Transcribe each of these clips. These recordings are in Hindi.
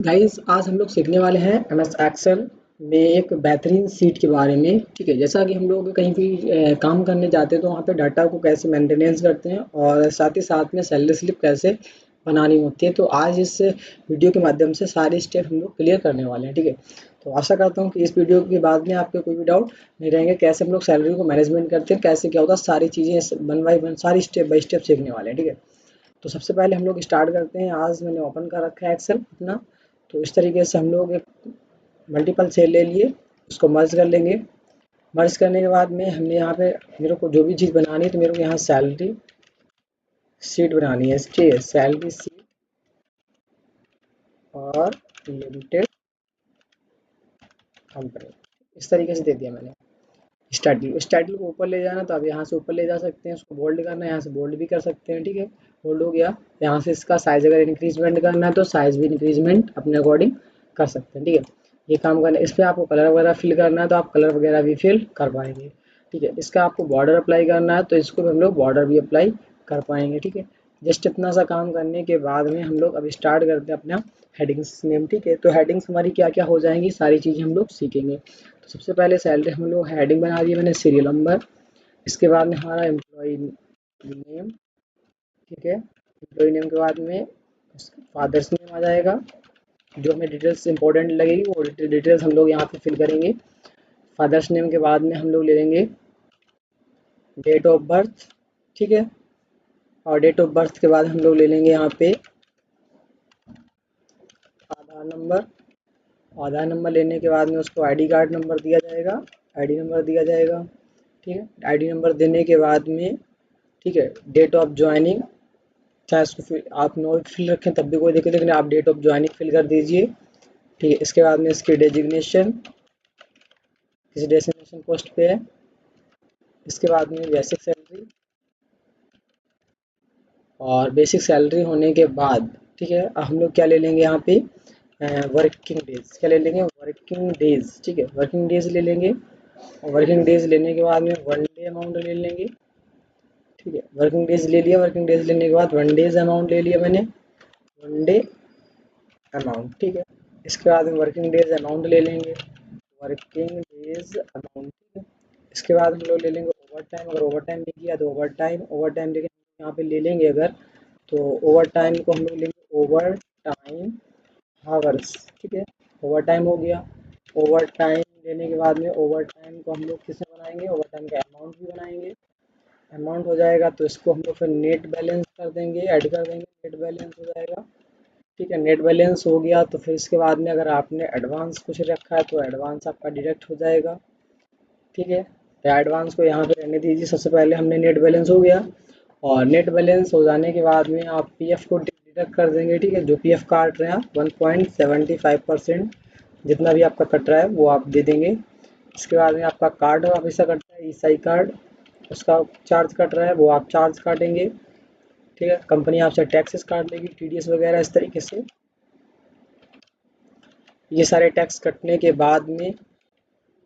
गाइस आज हम लोग सीखने वाले हैं एमएस एक्सेल में एक बेहतरीन सीट के बारे में। ठीक है, जैसा कि हम लोग कहीं भी काम करने जाते हैं तो वहाँ पे डाटा को कैसे मेंटेनेंस करते हैं और साथ ही साथ में सैलरी स्लिप कैसे बनानी होती है। तो आज इस वीडियो के माध्यम से सारे स्टेप हम लोग क्लियर करने वाले हैं। ठीक है, तो आशा करता हूँ कि इस वीडियो के बाद में आपके कोई भी डाउट नहीं रहेंगे। कैसे हम लोग सैलरी को मैनेजमेंट करते हैं, कैसे क्या होता है, सारी चीज़ें वन बाई वन सारी स्टेप बाई स्टेप सीखने वाले हैं। ठीक है, तो सबसे पहले हम लोग स्टार्ट करते हैं। आज मैंने ओपन कर रखा है एक्सेल अपना। तो इस तरीके से हम लोग एक मल्टीपल सेल ले लिए, उसको मर्ज कर लेंगे। मर्ज करने के बाद में हमने यहाँ पे मेरे को जो भी चीज़ बनानी है तो मेरे को यहाँ सैलरी शीट बनानी है। ठीक है, सैलरी शीट और लिमिटेड कंपनी इस तरीके से दे दिया मैंने। स्टाइल को ऊपर ले जाना तो आप यहाँ से ऊपर ले जा सकते हैं, उसको बोल्ड करना है यहाँ से बोल्ड भी कर सकते हैं। ठीक है, बोल्ड हो गया। यहाँ से इसका साइज अगर इंक्रीजमेंट करना है तो साइज भी इंक्रीजमेंट अपने अकॉर्डिंग कर सकते हैं। ठीक है, ये काम करना है। इस पर आपको कलर वगैरह फिल करना है तो आप कलर वगैरह भी फिल कर पाएंगे। ठीक है, इसका आपको बॉर्डर अप्लाई करना है तो इसको भी हम लोग बॉर्डर भी अप्लाई कर पाएंगे। ठीक है, जस्ट इतना सा काम करने के बाद में हम लोग अब स्टार्ट करते हैं अपना हेडिंग्स नेम। ठीक है, तो हेडिंग्स हमारी क्या क्या हो जाएंगी सारी चीज़ें हम लोग सीखेंगे। तो सबसे पहले सैलरी हम लोग हेडिंग बना दी मैंने, सीरियल नंबर। इसके बाद में हमारा एम्प्लॉय नेम। ठीक है, एम्प्लॉय नेम के बाद में फादर्स नेम आ जाएगा। जो हमें डिटेल्स इंपॉर्टेंट लगेगी वो डिटेल्स हम लोग यहाँ पे फिल करेंगे। फादर्स नेम के बाद में हम लोग ले लेंगे डेट ऑफ बर्थ। ठीक है, और डेट ऑफ बर्थ के बाद हम लोग ले लेंगे यहाँ पे आधार नंबर। आधार नंबर लेने के बाद में उसको आईडी कार्ड नंबर दिया जाएगा, आईडी नंबर दिया जाएगा। ठीक है, आईडी नंबर देने के बाद में ठीक है डेट ऑफ ज्वाइनिंग, चाहे उसको फिल आप नो फिल रखें तब भी कोई दिक्कत, लेकिन आप डेट ऑफ ज्वाइनिंग फिल कर दीजिए। ठीक है, इसके बाद में इसकी डेजिग्नेशन किस डेजिग्नेशन पोस्ट पे है। इसके बाद में बेसिक सैलरी, और बेसिक सैलरी होने के बाद ठीक है अब हम लोग क्या ले लेंगे यहाँ पे वर्किंग डेज। क्या ले लेंगे? Working days. ठीक है, वर्किंग डेज ले लेंगे। और वर्किंग डेज लेने के बाद में वन डे अमाउंट ले लेंगे। ठीक है, वर्किंग डेज ले लिया। वर्किंग डेज लेने के बाद वन डेज अमाउंट ले लिया मैंने, वन डे अमाउंट। ठीक है, इसके बाद में वर्किंग डेज अमाउंट ले लेंगे, वर्किंग डेज अमाउंट। ठीक है, इसके बाद हम लोग ले लेंगे ओवर टाइम। अगर ओवर टाइम नहीं किया तो ओवर टाइम लेके यहाँ पे ले लेंगे। अगर तो ओवर टाइम को हम लोग लेंगे ओवर टाइम हावर्स। ठीक है, ओवर टाइम हो गया। ओवर टाइम लेने के बाद में ओवर टाइम को हम लोग किससे बनाएंगे? ओवर टाइम का अमाउंट भी बनाएंगे। अमाउंट हो जाएगा तो इसको हम लोग फिर नेट बैलेंस कर देंगे, ऐड कर देंगे, नेट बैलेंस हो जाएगा। ठीक है, नेट बैलेंस हो गया तो फिर इसके बाद में अगर आपने एडवांस कुछ रखा है तो एडवांस आपका डिडक्ट हो जाएगा। ठीक है, तो एडवांस को यहाँ पे रहने दीजिए। सबसे पहले हमने नेट बैलेंस हो गया, और नेट बैलेंस हो जाने के बाद में आप पीएफ को डिडक्ट कर देंगे। ठीक है, जो पीएफ काट रहे हैं आप 1.75% जितना भी आपका कट रहा है वो आप दे देंगे। इसके बाद में आपका कार्ड वापस से कट रहा है, ईसाई कार्ड, उसका चार्ज कट रहा है वो आप चार्ज काटेंगे। ठीक है, कंपनी आपसे टैक्सेस काट लेगी, टीडीएस वगैरह इस तरीके से। ये सारे टैक्स कटने के बाद में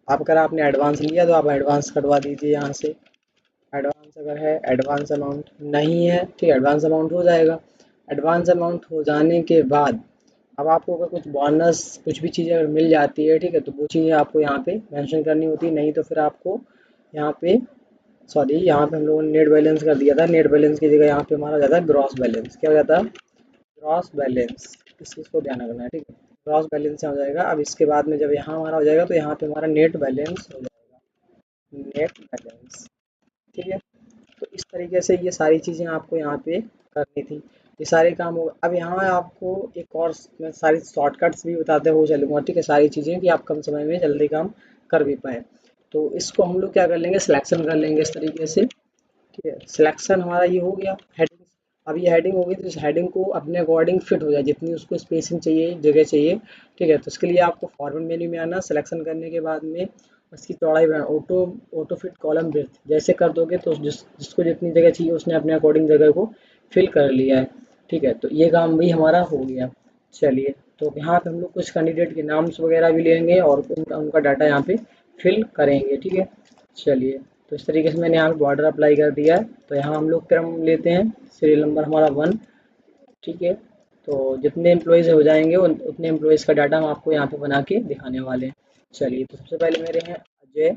आप अगर आपने एडवांस लिया तो आप एडवांस कटवा दीजिए यहाँ से। एडवांस अगर है, एडवांस अमाउंट नहीं है, ठीक है, एडवांस अमाउंट हो जाएगा। एडवांस अमाउंट हो जाने के बाद अब आपको अगर कुछ बोनस कुछ भी चीज़ अगर मिल जाती है, ठीक है, तो वो चीज़ें आपको यहाँ पे मेंशन करनी होती है। नहीं तो फिर आपको यहाँ पे सॉरी यहाँ पे हम लोगों ने नेट बैलेंस कर दिया था, नेट बैलेंस की जगह यहाँ पे हमारा हो जाता है ग्रॉस बैलेंस। क्या हो जाता है? Gross balance. इस चीज़ को ध्यान रखना है। ठीक है, ग्रॉस बैलेंस हो जाएगा। अब इसके बाद में जब यहाँ हमारा हो जाएगा तो यहाँ पे हमारा नेट बैलेंस हो जाएगा, नेट बैलेंस। ठीक है, तो इस तरीके से ये सारी चीज़ें आपको यहाँ पे करनी थी। ये सारे काम हो। अब यहाँ आपको एक और मैं सारी शॉर्टकट्स भी बताते हुए चलूँगा। ठीक है, सारी चीज़ें कि आप कम समय में जल्दी काम कर भी पाएँ। तो इसको हम लोग क्या कर लेंगे, सिलेक्शन कर लेंगे इस तरीके से। ठीक है, सिलेक्शन हमारा ये हो गया हेडिंग। अब ये हेडिंग होगी तो इस हेडिंग को अपने अकॉर्डिंग फिट हो जाए, जितनी उसको स्पेसिंग चाहिए, जगह चाहिए। ठीक है, तो इसके लिए आपको फॉर्मेट मेन्यू में आना, सिलेक्शन करने के बाद में उसकी चौड़ाई बढ़ाना, ऑटो फिट कॉलम विड्थ जैसे कर दोगे तो जिसको जितनी जगह चाहिए उसने अपने अकॉर्डिंग जगह को फिल कर लिया है। ठीक है, तो ये काम भी हमारा हो गया। चलिए, तो यहाँ पे हम लोग कुछ कैंडिडेट के नाम्स वगैरह भी लेंगे और उनका डाटा यहाँ पे फिल करेंगे। ठीक है, चलिए, तो इस तरीके से मैंने यहाँ पे बॉर्डर अप्लाई कर दिया है। तो यहाँ हम लोग क्रम लेते हैं, सीरियल नंबर हमारा 1। ठीक है, तो जितने एम्प्लॉयज़ हो जाएंगे उतने एम्प्लॉयज़ का डाटा हम आपको यहाँ पे बना के दिखाने वाले हैं। चलिए, तो सबसे पहले मेरे हैं अजय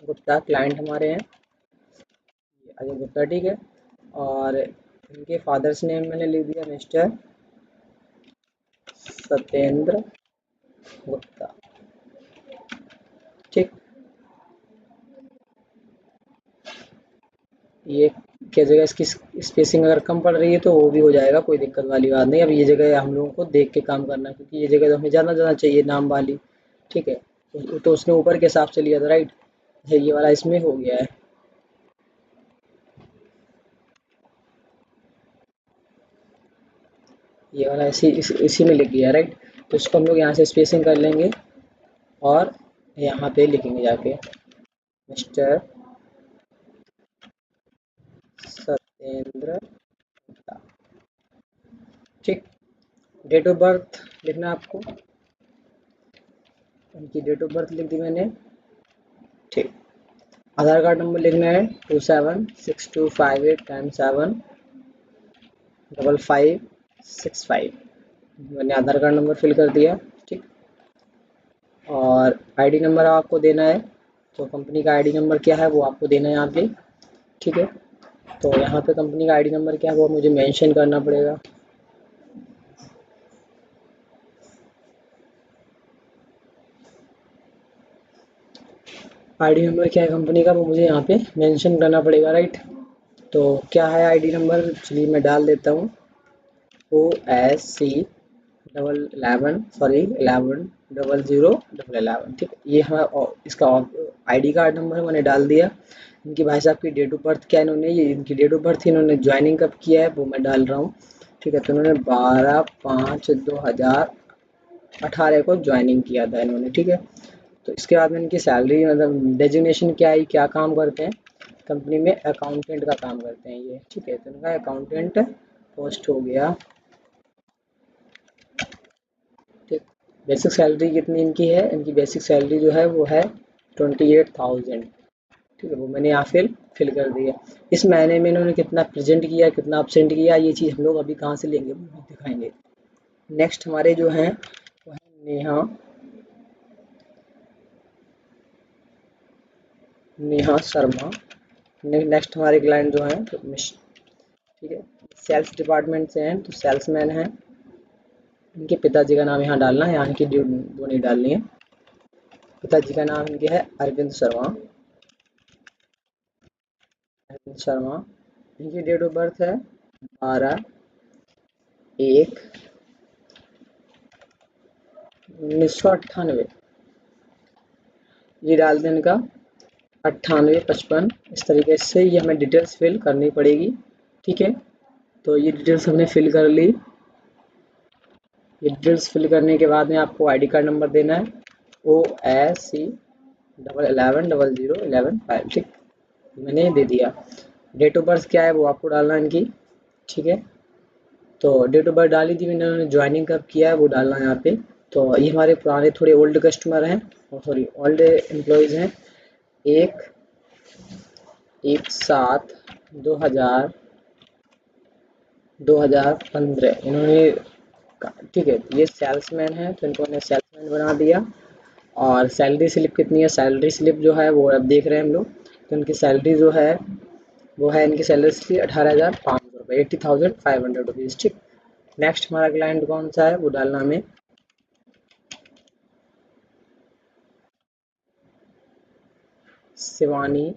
गुप्ता, क्लाइंट हमारे हैं अजय गुप्ता, ठीक है। और इनके फादर्स नेम मैंने लिख दिया मिस्टर सत्येंद्र गुप्ता, ठीक। ये क्या जगह इसकी स्पेसिंग अगर कम पड़ रही है तो वो भी हो जाएगा, कोई दिक्कत वाली बात नहीं। अब ये जगह हम लोगों को देख के काम करना है, क्योंकि ये जगह तो हमें ज़्यादा चाहिए नाम वाली, ठीक है। तो उसने ऊपर के हिसाब से लिया था, राइट। ये वाला इसमें हो गया है। ये वाला इसी में लिख गया, राइट। तो इसको हम लोग यहाँ से स्पेसिंग कर लेंगे और यहाँ पे लिखेंगे जाके मिस्टर सत्येंद्र गुप्ता, ठीक। डेट ऑफ बर्थ लिखना है आपको, उनकी डेट ऑफ बर्थ लिख दी मैंने, ठीक। आधार कार्ड नंबर लिखना है 2762587565, मैंने आधार कार्ड नंबर फिल कर दिया, ठीक। और आईडी नंबर आपको देना है, तो कंपनी का आईडी नंबर क्या है वो आपको देना है यहाँ पे, ठीक है। तो यहाँ पे कंपनी का आईडी नंबर क्या है वो मुझे मेंशन करना पड़ेगा। आईडी नंबर क्या है कंपनी का वो मुझे यहाँ पे मेंशन करना पड़ेगा, राइट। तो क्या है आईडी नंबर, चलिए मैं डाल देता हूँ OSC 11 ठीक। ये हमारा इसका आईडी कार्ड नंबर है, मैंने डाल दिया। इनकी भाई साहब की डेट ऑफ बर्थ क्या है, इन्होंने ये इनकी डेट ऑफ बर्थ इन्होंने ज्वाइनिंग कब किया है वो मैं डाल रहा हूँ, ठीक है। तो इन्होंने 12/5/2018 को ज्वाइनिंग किया था इन्होंने, ठीक है। तो इसके बाद में इनकी सैलरी मतलब डेजिग्नेशन क्या है, क्या काम करते हैं कंपनी में, अकाउंटेंट का काम करते हैं ये, ठीक है। तो इनका अकाउंटेंट पोस्ट हो गया, ठीक। बेसिक सैलरी कितनी इनकी है, इनकी बेसिक सैलरी जो है वो है 28,000, ठीक है। वो मैंने यहाँ फिल कर दिया। इस महीने में इन्होंने कितना प्रेजेंट किया, कितना अपसेंट किया, ये चीज़ हम लोग अभी कहाँ से लेंगे वो दिखाएंगे। नेक्स्ट हमारे जो हैं वो है नेहा शर्मा। नेक्स्ट हमारे क्लाइंट जो हैं तो ठीक है, सेल्स डिपार्टमेंट से हैं, तो सेल्समैन हैं। इनके पिताजी का नाम यहाँ डालना है, यहाँ की वो नहीं डालनी है। पिताजी का नाम इनके है अरविंद शर्मा, अरविंद शर्मा। इनकी डेट ऑफ बर्थ है 12/1/1998, ये डाल दें इनका 9855, इस तरीके से ये हमें डिटेल्स फिल करनी पड़ेगी, ठीक है। तो ये डिटेल्स हमने फिल कर ली। ये डिटेल्स फिल करने के बाद में आपको आईडी कार्ड नंबर देना है OSC 11100115, ठीक। मैंने दे दिया। डेट ऑफ बर्थ क्या है वो आपको डालना है इनकी, ठीक है। तो डेट ऑफ बर्थ डाली थी मैंने, उन्होंने ज्वाइनिंग कब किया है वो डालना है यहाँ पे। तो ये हमारे पुराने थोड़े ओल्ड कस्टमर हैं, और सॉरी ओल्ड एम्प्लॉयज़ हैं। एक 1/7/2015 इन्होंने, ठीक है। ये सेल्समैन है तो इनको मैंने सेल्समैन बना दिया। और सैलरी स्लिप कितनी है, सैलरी स्लिप जो है वो अब देख रहे हैं हम लोग। तो इनकी सैलरी जो है वो है, इनकी सैलरी स्लिप 18,500 रुपये, 80,500 रुपीज़, ठीक। नेक्स्ट हमारा क्लाइंट कौन सा है वो डालना हमें, शिवानी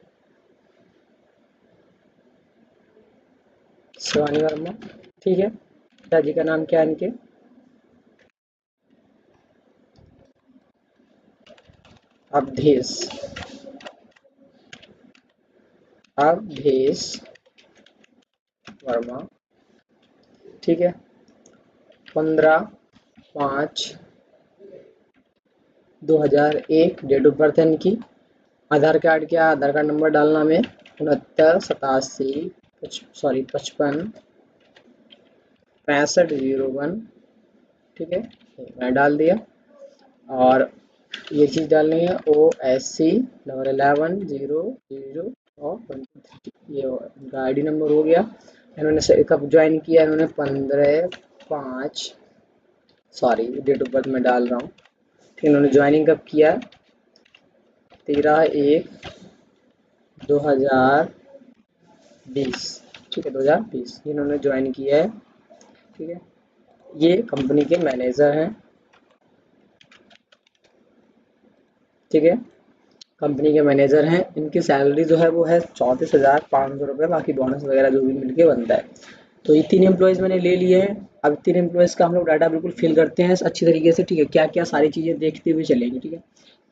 शिवानी वर्मा, ठीक है। पिताजी का नाम क्या है इनके, अवधेश अवधेश वर्मा, ठीक है। 15/5/2001 डेट ऑफ बर्थ है इनकी। आधार कार्ड क्या, आधार कार्ड नंबर डालना हमें 698755 6501, ठीक है। मैं डाल दिया। और ये चीज़ डालनी है OSC 111000 और 123, ये इनका आईडी नंबर हो गया। इन्होंने कब ज्वाइन किया, इन्होंने 5, सॉरी डेट ऑफ बर्थ में डाल रहा हूँ। फिर इन्होंने ज्वाइनिंग कब किया? 13/1/2020, ठीक है, 2020 इन्होंने ज्वाइन किया है, ठीक है। ये कंपनी के मैनेजर हैं, ठीक है, कंपनी के मैनेजर हैं। इनकी सैलरी जो है वो है 34,500 रुपये, बाकी बोनस वगैरह जो भी मिलके बनता है। तो ये 3 एम्प्लॉयज़ मैंने ले लिए हैं। अब 3 एम्प्लॉयज़ का हम लोग डाटा बिल्कुल फिल करते हैं अच्छी तरीके से, ठीक है, क्या क्या सारी चीज़ें देखते हुए चलेंगे, ठीक है।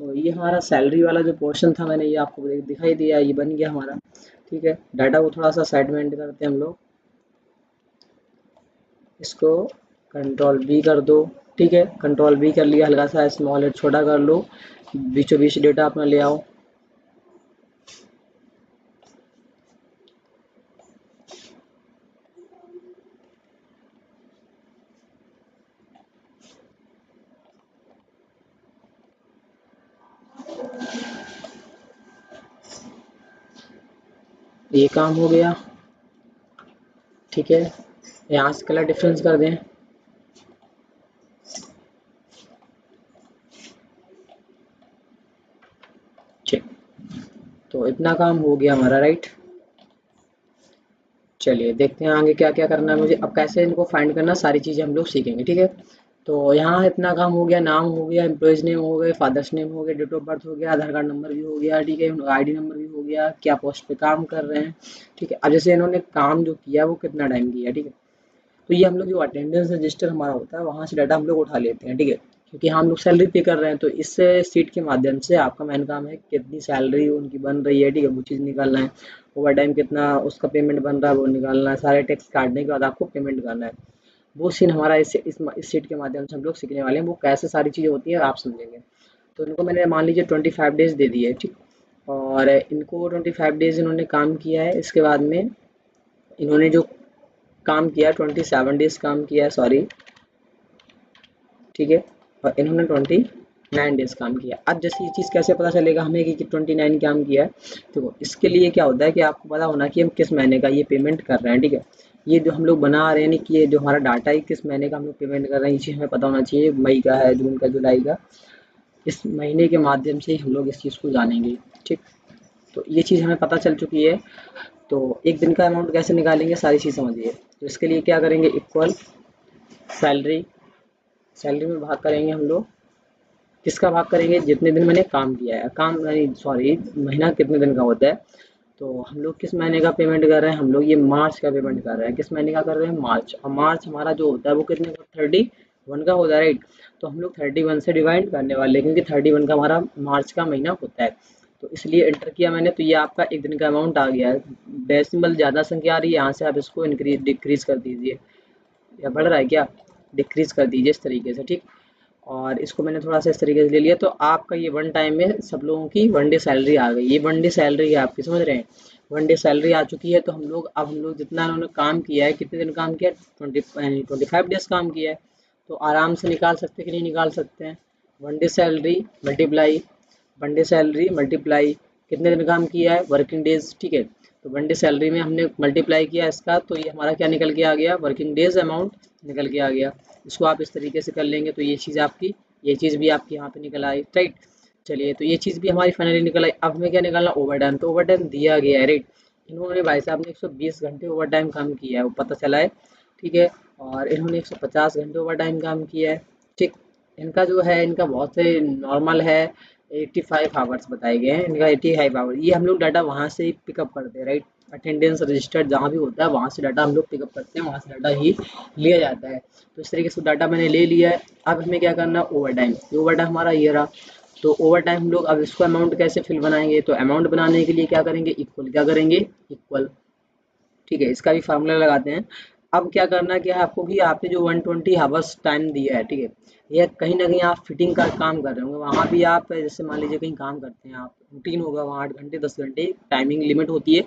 तो ये हमारा सैलरी वाला जो पोर्शन था मैंने ये आपको दिखाई दिया, ये बन गया हमारा, ठीक है। डाटा को थोड़ा सा साइड में एंड करते हैं हम लोग, इसको कंट्रोल-V कर दो, ठीक है, कंट्रोल-V कर लिया, हल्का सा स्मॉल हेड छोटा कर लो, बीचों बीच डेटा अपना ले आओ। ये काम हो गया, ठीक है। यहाँ से कलर डिफरेंस कर दें, ठीक। तो इतना काम हो गया हमारा, राइट। चलिए देखते हैं आगे क्या क्या करना है मुझे। अब कैसे इनको फाइंड करना, सारी चीज़ें हम लोग सीखेंगे, ठीक है। तो यहाँ इतना काम हो गया, नाम हो गया, एम्प्लॉयज़ नेम हो गए, फादर्स नेम हो गया, डेट ऑफ बर्थ हो गया, आधार कार्ड नंबर भी हो गया, ठीक है, आईडी नंबर भी हो गया, क्या पोस्ट पे काम कर रहे हैं, ठीक है। अब जैसे इन्होंने काम जो किया वो कितना टाइम किया, ठीक है। तो ये हम लोग जो अटेंडेंस रजिस्टर हमारा होता है वहाँ से डाटा हम लोग उठा लेते हैं, ठीक है, क्योंकि हम लोग सैलरी पे कर रहे हैं। तो इस सीट के माध्यम से आपका मेन काम है कितनी सैलरी उनकी बन रही है, ठीक है, वो चीज़ निकालना है। ओवर टाइम कितना उसका पेमेंट बन रहा है वो निकालना है, सारे टैक्स काटने के बाद आपको पेमेंट करना है। वो सीन हमारा इस सीट के माध्यम से हम लोग सीखने वाले हैं। वो कैसे सारी चीज़ें होती हैं आप समझेंगे। तो इनको मैंने मान लीजिए 25 डेज़ दे दिए, ठीक। और इनको 25 डेज़ इन्होंने काम किया है। इसके बाद में इन्होंने जो काम किया 27 डेज़ काम किया है, सॉरी, ठीक है। और इन्होंने 29 डेज़ काम किया। अब जैसे ये चीज़ कैसे पता चलेगा हमें कि 29 काम किया है, तो इसके लिए क्या होता है कि आपको पता होना कि हम किस महीने का ये पेमेंट कर रहे हैं, ठीक है। ये जो हम लोग बना रहे हैं ना कि ये जो हमारा डाटा है किस महीने का हम लोग पेमेंट कर रहे हैं, ये चीज़ हमें पता होना चाहिए। मई का है, जून का, जुलाई का, इस महीने के माध्यम से ही हम लोग इस चीज़ को जानेंगे, ठीक। तो ये चीज़ हमें पता चल चुकी है। तो एक दिन का अमाउंट कैसे निकालेंगे सारी चीज़ समझिए। तो इसके लिए क्या करेंगे, इक्वल सैलरी, सैलरी में भाग करेंगे हम लोग, किसका भाग करेंगे, जितने दिन मैंने काम किया है, काम नहीं सॉरी, महीना कितने दिन का होता है। तो हम लोग किस महीने का पेमेंट कर रहे हैं, हम लोग ये मार्च का पेमेंट कर रहे हैं। किस महीने का कर रहे हैं, मार्च। और मार्च हमारा जो होता है वो कितने का, 31 का होता है, राइट। तो हम लोग 31 से डिवाइड करने वाले हैं, क्योंकि 31 का हमारा मार्च का महीना होता है। तो इसलिए एंटर किया मैंने, तो ये आपका एक दिन का अमाउंट आ गया है। डेसिमल ज़्यादा संख्या आ रही है, यहाँ से आप इसको इंक्रीज डिक्रीज कर दीजिए, या बढ़ रहा है क्या, डिक्रीज कर दीजिए इस तरीके से, ठीक। और इसको मैंने थोड़ा सा इस तरीके से ले लिया। तो आपका ये वन टाइम में सब लोगों की वन डे सैलरी आ गई। ये वन डे सैलरी है आपकी, समझ रहे हैं, वन डे सैलरी आ चुकी है। तो हम लोग जितना उन्होंने काम किया है, कितने दिन काम किया, 25 डेज काम किया है। तो आराम से निकाल सकते हैं कि नहीं निकाल सकते हैं, one day salary multiply one day salary multiply कितने दिन काम किया है, वर्किंग डेज, ठीक है। तो वन डे सैलरी में हमने मल्टीप्लाई किया इसका, तो ये हमारा क्या निकल के आ गया, वर्किंग डेज अमाउंट निकल के आ गया। इसको आप इस तरीके से कर लेंगे तो ये चीज़ आपकी, ये चीज़ भी आपकी यहाँ पे निकल आई, राइट। चलिए तो ये चीज़ भी हमारी फाइनली निकल आई। अब हमें क्या निकालना, ओवर टाइम। तो ओवर टाइम दिया गया है, राइट। इन्होंने भाई साहब ने 120 घंटे ओवर टाइम काम किया है, वो पता चला है, ठीक है। और इन्होंने 150 घंटे ओवर टाइम काम किया है, ठीक। इनका जो है, इनका बहुत से नॉर्मल है, 85 आवर्स बताए गए हैं इनका, 85 आवर। ये हम लोग डाटा वहाँ से ही पिकअप करते हैं, राइट। अटेंडेंस रजिस्टर्ड जहाँ भी होता है वहाँ से डाटा हम लोग पिकअप करते हैं, वहाँ से डाटा ही लिया जाता है। तो इस तरीके से डाटा मैंने ले लिया है। अब हमें क्या करना, ओवर टाइम। ओवर टाइम हमारा ये रहा। तो ओवर टाइम हम लोग अब इसको अमाउंट कैसे फिल बनाएंगे, तो अमाउंट बनाने के लिए क्या करेंगे, इक्वल, क्या करेंगे, इक्वल, ठीक है। इसका भी फार्मूला लगाते हैं। अब क्या करना क्या है आपको कि आपने जो 120 हावर्स टाइम दिया है, ठीक है, ये कहीं ना कहीं आप फिटिंग का काम कर रहे होंगे, वहाँ भी आप जैसे मान लीजिए कहीं काम करते हैं आप, रूटीन होगा वहाँ 8 घंटे 10 घंटे टाइमिंग लिमिट होती है।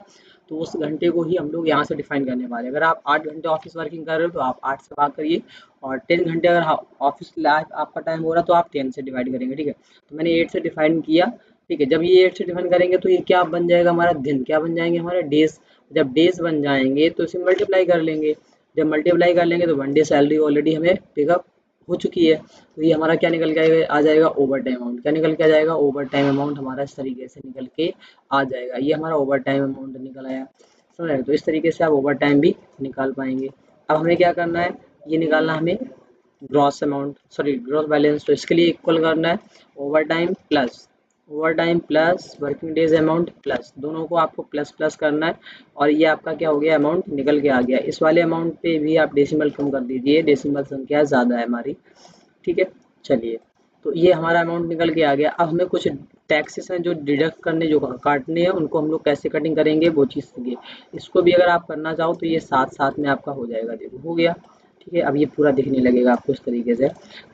तो उस घंटे को ही हम लोग यहाँ से डिफाइन करने वाले हैं। अगर आप 8 घंटे ऑफिस वर्किंग कर रहे हो तो आप 8 से भाग करिए, और 10 घंटे अगर ऑफिस लाइफ आपका टाइम हो रहा है तो आप 10 से डिवाइड करेंगे, ठीक है। तो मैंने 8 से डिफाइन किया, ठीक है। जब ये 8 से डिफाइन करेंगे तो ये क्या बन जाएगा हमारा, दिन, क्या बन जाएंगे हमारे, डेज। जब डेज बन जाएंगे तो इसे मल्टीप्लाई कर लेंगे। जब मल्टीप्लाई कर लेंगे तो 1 डे सैलरी ऑलरेडी हमें पिकअप हो चुकी है। तो ये हमारा क्या निकल के आ जाएगा, ओवर टाइम अमाउंट। क्या निकल के आ जाएगा, ओवर टाइम अमाउंट हमारा इस तरीके से निकल के आ जाएगा। ये हमारा ओवर टाइम अमाउंट निकल आया, समझ रहे? तो इस तरीके से आप ओवर टाइम भी निकाल पाएंगे। अब हमें क्या करना है, ये निकालना हमें gross amount, sorry gross balance. तो इसके लिए इक्वल करना है over time plus working days amount plus, दोनों को आपको प्लस प्लस करना है। और ये आपका क्या हो गया, अमाउंट निकल के आ गया। इस वाले अमाउंट पे भी आप डेसिमल कम कर दीजिए, डेसिमल संख्या ज़्यादा है हमारी, ठीक है। चलिए, तो ये हमारा अमाउंट निकल के आ गया। अब हमें कुछ टैक्सेस हैं जो डिडक्ट करने, जो काटने हैं, उनको हम लोग कैसे कटिंग करेंगे वो चीज़ सीखिए। इसको भी अगर आप करना चाहो तो ये साथ साथ में आपका हो जाएगा, देखो हो गया, ठीक है। अब ये पूरा दिखने लगेगा आपको इस तरीके से।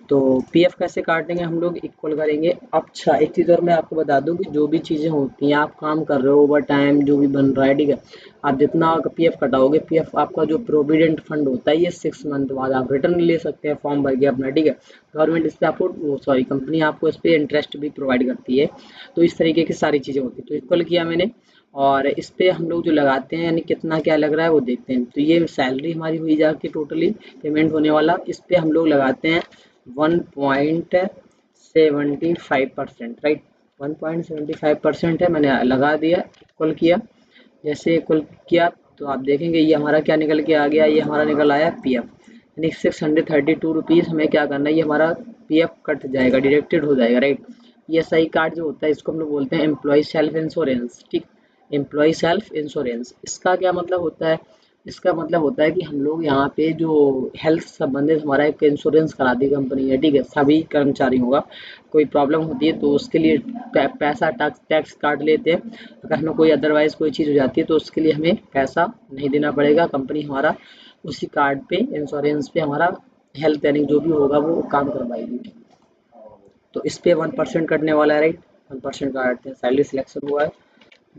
तो पीएफ कैसे काटेंगे हम लोग, इक्वल करेंगे। अच्छा, एक चीज़ और मैं आपको बता दूं कि जो भी चीज़ें होती हैं, आप काम कर रहे हो, ओवर टाइम जो भी बन रहा है, ठीक है, आप जितना पीएफ कटाओगे, पीएफ आपका जो प्रोविडेंट फंड होता है, ये 6 मंथ बाद आप रिटर्न ले सकते हैं फॉर्म भर के अपना, ठीक है। गवर्नमेंट इस पर आपको, सॉरी कंपनी आपको इस पर इंटरेस्ट भी प्रोवाइड करती है। तो इस तरीके की सारी चीज़ें होती है। तो इक्वल किया मैंने, और इस पे हम लोग जो लगाते हैं, यानी कितना क्या लग रहा है वो देखते हैं। तो ये सैलरी हमारी हुई जाके टोटली पेमेंट होने वाला, इस पे हम लोग लगाते हैं 1.75%, राइट। 1.75% है, मैंने लगा दिया, इक्वल किया। जैसे इक्वल किया तो आप देखेंगे ये हमारा क्या निकल के आ गया, ये हमारा निकल आया पीएफ, यानी 632 रुपीज़ हमें क्या करना है, ये हमारा पीएफ कट जाएगा, डिडक्टेड हो जाएगा, राइट। ये सही कार्ड जो होता है इसको हम लोग बोलते हैं एम्प्लॉय सेल्फ इंश्योरेंस, ठीक। एम्प्लॉय सेल्फ इंश्योरेंस, इसका क्या मतलब होता है, इसका मतलब होता है कि हम लोग यहाँ पे जो हेल्थ संबंधित हमारा एक इंश्योरेंस कराती कंपनी है, ठीक है, सभी कर्मचारियों का। कोई प्रॉब्लम होती है तो उसके लिए पैसा टैक्स काट लेते हैं। अगर हमें कोई अदरवाइज कोई चीज़ हो जाती है तो उसके लिए हमें पैसा नहीं देना पड़ेगा, कंपनी हमारा उसी कार्ड पे, इंश्योरेंस पे हमारा हेल्थ यानी जो भी होगा वो काम करवाएगी। तो इस पे 1% कटने वाला है, राइट। 1% काटते हैं, सैलरी सिलेक्शन हुआ है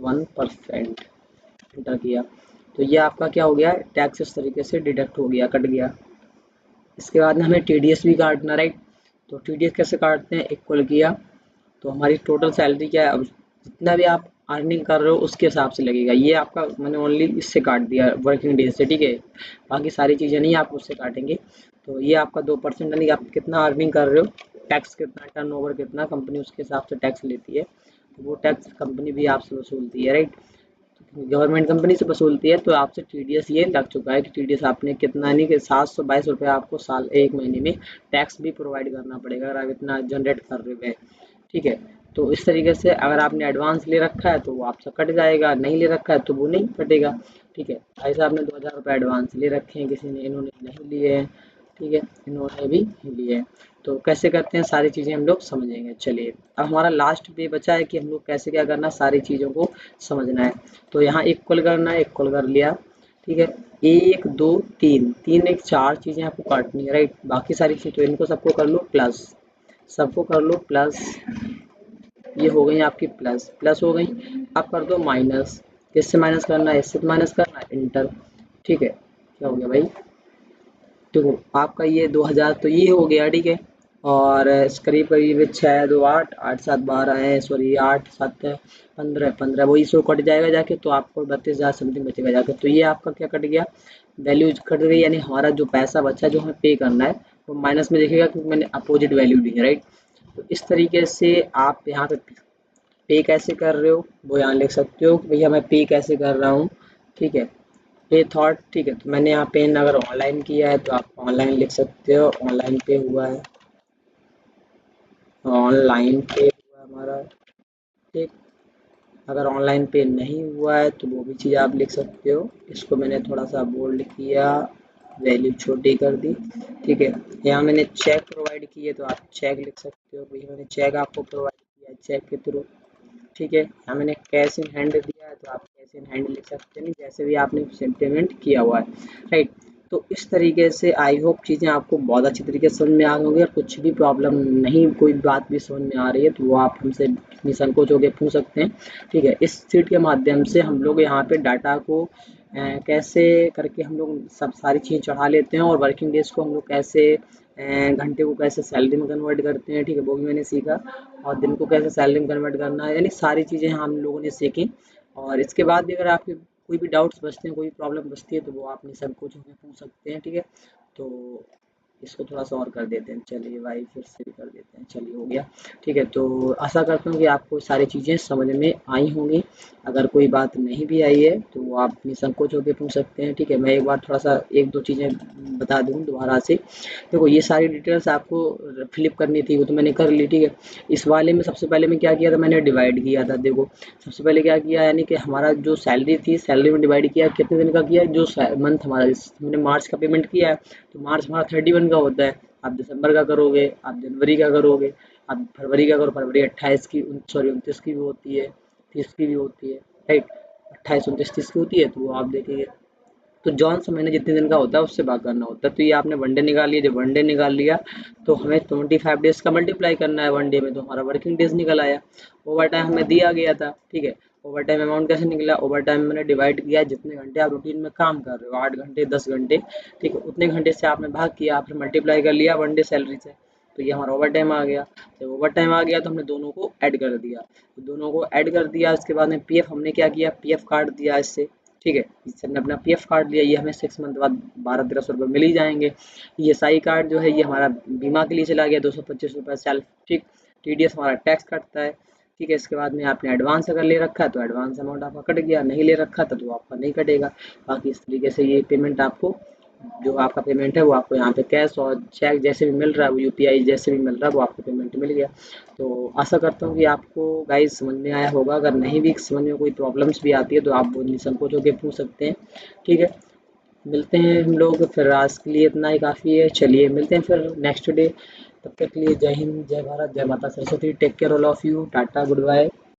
1%, एंटर किया तो ये आपका क्या हो गया, टैक्स इस तरीके से डिडक्ट हो गया, कट गया। इसके बाद में हमें टीडीएस भी काटना, राइट। तो टीडीएस कैसे काटते हैं, इक्वल किया तो हमारी टोटल सैलरी क्या है, अब जितना भी आप अर्निंग कर रहे हो उसके हिसाब से लगेगा। ये आपका मैंने ओनली इससे काट दिया वर्किंग डेज से, ठीक है, बाकी सारी चीज़ें नहीं आप उससे काटेंगे। तो ये आपका 2% यानी आप कितना अर्निंग कर रहे हो, टैक्स कितना, टर्नओवर कितना, कंपनी उसके हिसाब से टैक्स लेती है। तो वो टैक्स कंपनी भी आपसे वसूलती है, राइट। गवर्नमेंट कंपनी से वसूलती है। तो आपसे टीडीएस ये लग चुका है कि टीडीएस आपने कितना, नहीं कि 722 रुपये आपको साल, एक महीने में टैक्स भी प्रोवाइड करना पड़ेगा अगर आप इतना जनरेट कर रहे हैं, ठीक है। तो इस तरीके से अगर आपने एडवांस ले रखा है तो वो आपसे कट जाएगा, नहीं ले रखा है तो वो नहीं कटेगा, ठीक है। भाई साहब ने 2000 रुपये एडवांस ले रखे हैं, किसी ने, इन्होंने नहीं लिए हैं, ठीक है, इन्होंने भी लिए हैं। तो कैसे करते हैं सारी चीज़ें हम लोग समझेंगे। चलिए, अब हमारा लास्ट पे बचा है कि हम लोग कैसे क्या करना, सारी चीज़ों को समझना है। तो यहाँ इक्वल करना है, इक्वल कर लिया, ठीक है। 1 2 3 3 1 4 चीज़ें आपको काटनी है, राइट। बाकी सारी चीज़ तो इनको सबको कर लो प्लस, सबको कर लो प्लस, ये हो गई आपकी प्लस, प्लस हो गई। अब कर दो माइनस, इससे माइनस करना है, इससे माइनस करना है, इंटर, ठीक है। क्या हो गया भाई, देखो आपका ये 2000 तो ये हो गया, ठीक है। और करीब करीब 6 2 8 8 7 12 है, सॉरी 8 7 है 15 15, वही सो कट जाएगा जाके, तो आपको 32,000 समथिंग बचेगा जाके। तो ये आपका क्या कट गया, वैल्यू कट गई, यानी हमारा जो पैसा बचा जो हमें पे करना है वो माइनस में दिखेगा क्योंकि मैंने अपोजिट वैल्यू ली है, राइट। तो इस तरीके से आप यहाँ पे पे कैसे कर रहे हो वो यहाँ लिख सकते हो कि भैया मैं पे कैसे कर रहा हूँ, ठीक है। पे थॉट, ठीक है। तो मैंने यहाँ पे अगर ऑनलाइन किया है तो आप ऑनलाइन लिख सकते हो, ऑनलाइन पे हुआ है, ऑनलाइन पे हुआ है हमारा, ठीक। अगर ऑनलाइन पे नहीं हुआ है तो वो भी चीज़ आप लिख सकते हो। इसको मैंने थोड़ा सा बोल्ड किया, वैल्यू छोटी कर दी, ठीक है। यहाँ मैंने चेक प्रोवाइड की है तो आप चेक लिख सकते हो, भैया मैंने चेक आपको प्रोवाइड किया है चेक के थ्रू, ठीक है। यहाँ मैंने कैश इन हैंड दिया है तो आप कैश इन हैंड लिख सकते हैं, जैसे भी आपने पेमेंट किया हुआ है, राइट। तो इस तरीके से आई होप चीज़ें आपको बहुत अच्छी तरीके से समझ में आ गई होंगी। और कुछ भी प्रॉब्लम नहीं, कोई बात भी समझ में आ रही है तो वो आप हमसे निसंकोच होकर पूछ सकते हैं, ठीक है। इस सीट के माध्यम से हम लोग यहाँ पे डाटा को कैसे करके हम लोग सब सारी चीज़ें चढ़ा लेते हैं, और वर्किंग डेज को हम लोग कैसे घंटे को कैसे सैलरी में कन्वर्ट करते हैं, ठीक है, वो भी मैंने सीखा। और दिन को कैसे सैलरी में कन्वर्ट करना है, यानी सारी चीज़ें हम लोगों ने सीखी। और इसके बाद भी अगर आपकी कोई भी डाउट्स बचते हैं, कोई प्रॉब्लम बचती है तो वो आप निसंकोच होकर पूछ सकते हैं, ठीक है। तो इसको थोड़ा सा और कर देते हैं, चलिए भाई फिर से भी कर देते हैं, चलिए हो गया, ठीक है। तो आशा करता हूँ कि आपको सारी चीज़ें समझ में आई होंगी। अगर कोई बात नहीं भी आई है तो वो आप निसंकोच होकर पूछ सकते हैं, ठीक है। मैं एक बार थोड़ा सा एक दो चीज़ें बता दूँ दोबारा से। देखो ये सारी डिटेल्स आपको फिलिप करनी थी, वो तो मैंने कर ली, ठीक है। इस वाले में सबसे पहले मैं क्या किया था, मैंने डिवाइड किया था। देखो सबसे पहले क्या किया, यानी कि हमारा जो सैलरी थी, सैलरी में डिवाइड किया, कितने दिन का किया, जो मंथ हमारा, हमने मार्च का पेमेंट किया है तो मार्च हमारा 31 का होता है। आप दिसंबर का करोगे, आप जनवरी का करोगे, आप फरवरी का करो, फरवरी 28 की, सॉरी 29 की भी होती है, 30 की भी होती है, राइट। 28, 29, 30 की होती है, तो वो आप देखेंगे। तो जौन सा महीने जितने दिन का होता है उससे भाग करना होता है। तो ये आपने वनडे निकाल लिया, जब वनडे निकाल लिया तो हमें 25 डेज का मल्टीप्लाई करना है वनडे में, तो हमारा वर्किंग डेज निकल आया। ओवर टाइम हमें दिया गया था, ठीक है। ओवर टाइम अमाउंट कैसे निकला, ओवर टाइम मैंने डिवाइड किया जितने घंटे आप रूटीन में काम कर रहे हो, 8 घंटे 10 घंटे, ठीक है, उतने घंटे से आपने भाग किया, आपने मल्टीप्लाई कर लिया वनडे सैलरी से, तो ये हमारा ओवर टाइम आ गया। जब ओवर टाइम आ गया तो हमने दोनों को ऐड कर दिया, तो दोनों को ऐड कर दिया, उसके बाद में पीएफ हमने क्या किया, पीएफ काट दिया इससे, ठीक है। इससे हमने अपना पीएफ काट लिया, ये हमें 6 मंथ बाद 1200-1300 रुपये मिल ही जाएंगे। ईएसआई कार्ड जो है ये हमारा बीमा के लिए चला गया, 225 रुपये सेल्फ, ठीक। टीडीएस हमारा टैक्स कटता है, ठीक है। इसके बाद में आपने एडवांस अगर ले रखा है तो एडवांस अमाउंट आपका कट गया, नहीं ले रखा था तो आपका नहीं कटेगा। बाकी इस तरीके से ये पेमेंट आपको, जो आपका पेमेंट है वो आपको यहाँ पे कैश और चेक जैसे भी मिल रहा है, वो यूपीआई जैसे भी मिल रहा है वो आपको पेमेंट मिल गया। तो आशा करता हूँ कि आपको गाइस समझ में आया होगा। अगर नहीं भी समझ में कोई प्रॉब्लम्स भी आती है तो आप वो निसंकोच होकर पूछ सकते हैं, ठीक है। मिलते हैं हम लोग फिर, आज के लिए इतना ही काफ़ी है, चलिए मिलते हैं फिर नेक्स्ट डे। तब तक के लिए जय हिंद, जय भारत, जय माता Saraswati, take care all of you, tata, good bye.